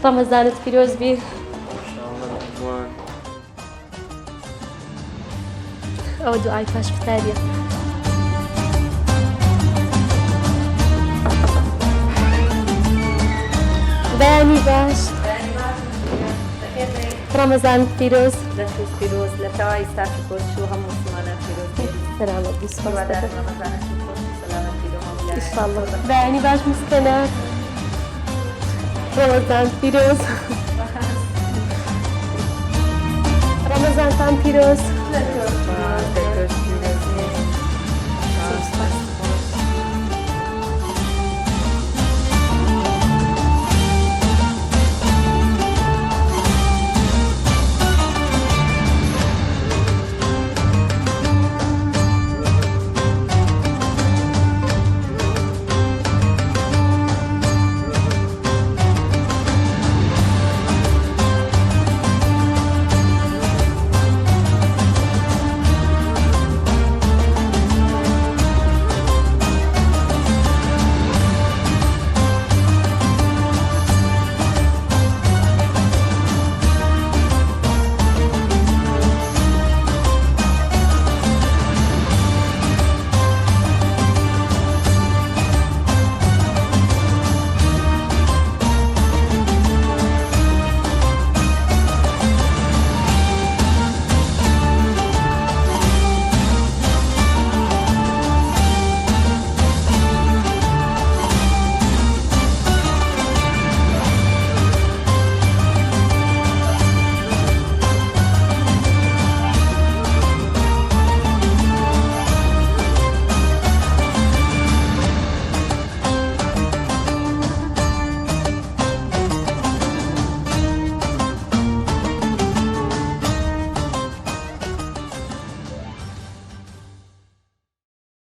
رمضانت پیرۆز بی. ئەوە دوعای پاش فتاریە. بەیانی باش. رمضان پیرۆز. دەست پیرۆز لە تەوای ساکی خۆش و هەموو مسلمانان پیرۆز بێت. سەلامەت بی سوپاس هیوادارم دەکەم. ڕەمەزانێکی خۆش و سەلامەتی لە هەموو ئینشاءالله. بەیانی باش مسکەنە. رمضان پیرۆز. رمضانتان پیرۆز.